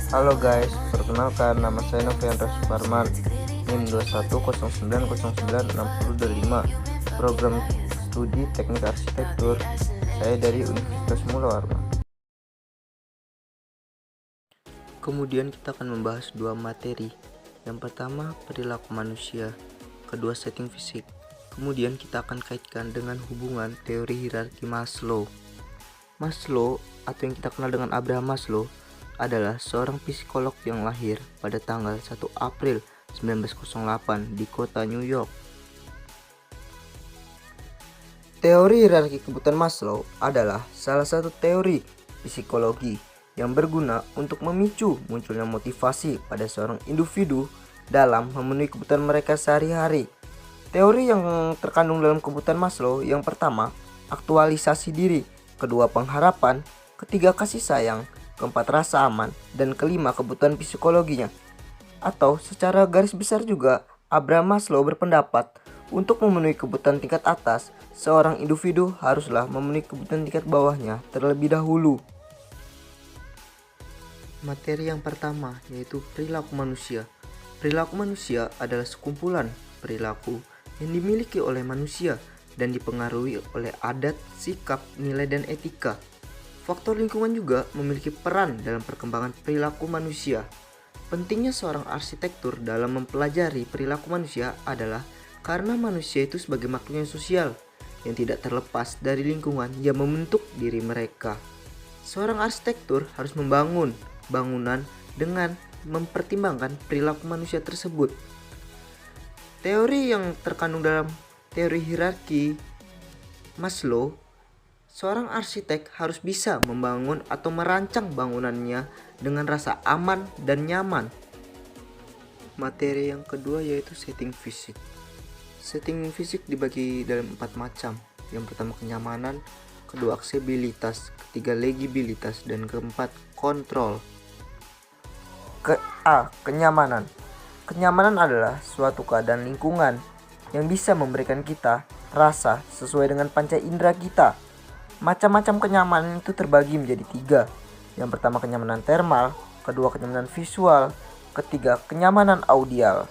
Halo guys, perkenalkan nama saya Noviandra Suparman, NIM 2109096025, program studi teknik arsitektur. Saya dari Universitas Mula Warman. Kemudian kita akan membahas dua materi. Yang pertama, perilaku manusia, kedua, setting fisik. Kemudian kita akan kaitkan dengan hubungan teori hierarki Maslow. Maslow, atau yang kita kenal dengan Abraham Maslow, adalah seorang psikolog yang lahir pada tanggal 1 April 1908 di kota New York. Teori hierarki kebutuhan Maslow adalah salah satu teori psikologi yang berguna untuk memicu munculnya motivasi pada seorang individu dalam memenuhi kebutuhan mereka sehari-hari. Teori yang terkandung dalam kebutuhan Maslow yang pertama, aktualisasi diri, kedua, pengharapan, ketiga, kasih sayang, keempat, rasa aman, dan kelima, kebutuhan psikologinya. Atau secara garis besar juga, Abraham Maslow berpendapat untuk memenuhi kebutuhan tingkat atas, seorang individu haruslah memenuhi kebutuhan tingkat bawahnya terlebih dahulu. Materi yang pertama yaitu perilaku manusia. Perilaku manusia adalah sekumpulan perilaku yang dimiliki oleh manusia dan dipengaruhi oleh adat, sikap, nilai, dan etika. Faktor lingkungan juga memiliki peran dalam perkembangan perilaku manusia. Pentingnya seorang arsitektur dalam mempelajari perilaku manusia adalah karena manusia itu sebagai makhluk yang sosial yang tidak terlepas dari lingkungan yang membentuk diri mereka. Seorang arsitektur harus membangun bangunan dengan mempertimbangkan perilaku manusia tersebut. Teori yang terkandung dalam teori hierarki Maslow, seorang arsitek harus bisa membangun atau merancang bangunannya dengan rasa aman dan nyaman. Materi yang kedua yaitu setting fisik. Setting fisik dibagi dalam 4 macam. Yang pertama, kenyamanan, kedua, aksesibilitas, ketiga, legibilitas, dan keempat, kontrol. Kenyamanan. Kenyamanan adalah suatu keadaan lingkungan yang bisa memberikan kita rasa sesuai dengan panca indera kita. Macam-macam kenyamanan itu terbagi menjadi 3. Yang pertama, kenyamanan termal, kedua, kenyamanan visual, ketiga, kenyamanan audial.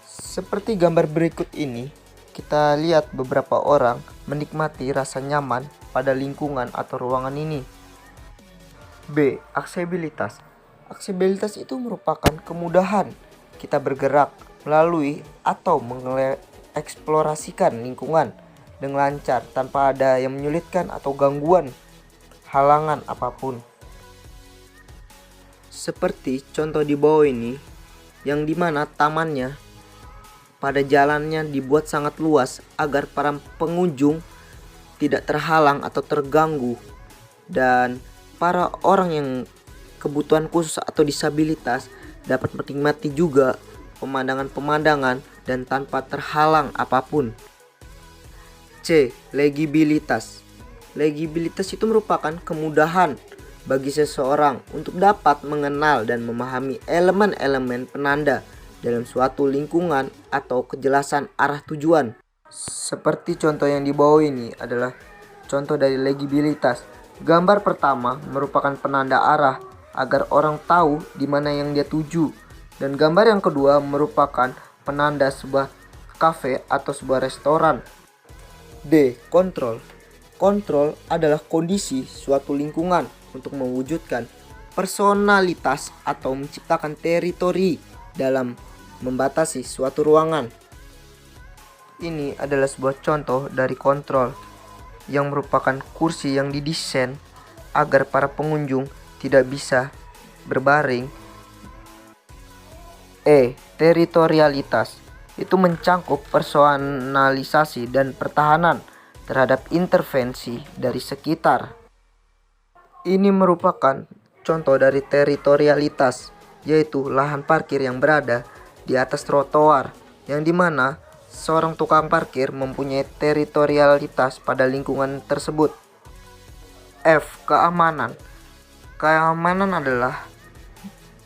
Seperti gambar berikut ini, kita lihat beberapa orang menikmati rasa nyaman pada lingkungan atau ruangan ini. B. Aksesibilitas. Aksesibilitas itu merupakan kemudahan kita bergerak melalui atau mengeksplorasikan lingkungan dengan lancar tanpa ada yang menyulitkan atau gangguan halangan apapun. Seperti contoh di bawah ini, yang dimana tamannya pada jalannya dibuat sangat luas agar para pengunjung tidak terhalang atau terganggu, dan para orang yang kebutuhan khusus atau disabilitas dapat menikmati juga pemandangan-pemandangan dan tanpa terhalang apapun. C. Legibilitas. Legibilitas itu merupakan kemudahan bagi seseorang untuk dapat mengenal dan memahami elemen-elemen penanda dalam suatu lingkungan atau kejelasan arah tujuan. Seperti contoh yang di bawah ini adalah contoh dari legibilitas. Gambar pertama merupakan penanda arah agar orang tahu di mana yang dia tuju, dan gambar yang kedua merupakan penanda sebuah kafe atau sebuah restoran. D. Kontrol. Kontrol adalah kondisi suatu lingkungan untuk mewujudkan personalitas atau menciptakan teritori dalam membatasi suatu ruangan. Ini adalah sebuah contoh dari kontrol yang merupakan kursi yang didesain agar para pengunjung tidak bisa berbaring. E. Teritorialitas. Itu mencangkup personalisasi dan pertahanan terhadap intervensi dari sekitar. Ini merupakan contoh dari teritorialitas, yaitu lahan parkir yang berada di atas trotoar, yang dimana seorang tukang parkir mempunyai teritorialitas pada lingkungan tersebut. F. Keamanan. Keamanan adalah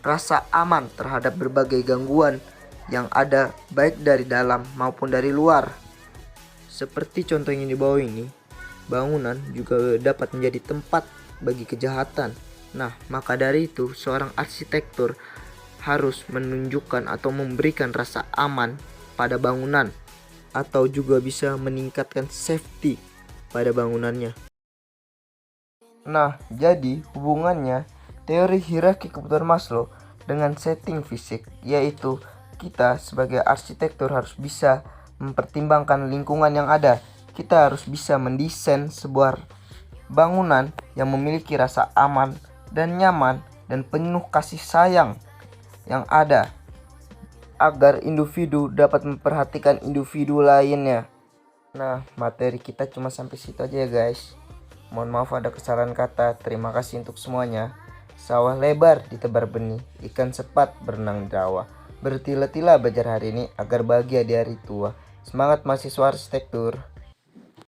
rasa aman terhadap berbagai gangguan yang ada baik dari dalam maupun dari luar. Seperti contoh yang di bawah ini, bangunan juga dapat menjadi tempat bagi kejahatan Nah, maka dari itu seorang arsitektur harus menunjukkan atau memberikan rasa aman pada bangunan atau juga bisa meningkatkan safety pada bangunannya. Nah, jadi hubungannya teori hierarki kebutuhan Maslow dengan setting fisik, yaitu kita sebagai arsitektur harus bisa mempertimbangkan lingkungan yang ada. Kita harus bisa mendesain sebuah bangunan yang memiliki rasa aman dan nyaman dan penuh kasih sayang yang ada, agar individu dapat memperhatikan individu lainnya. Nah, materi kita cuma sampai situ aja ya guys. Mohon maaf ada kesalahan kata. Terima kasih untuk semuanya. Sawah lebar ditebar benih, ikan cepat berenang di rawa. Bertila-tila belajar hari ini agar bahagia di hari tua. Semangat mahasiswa arsitektur.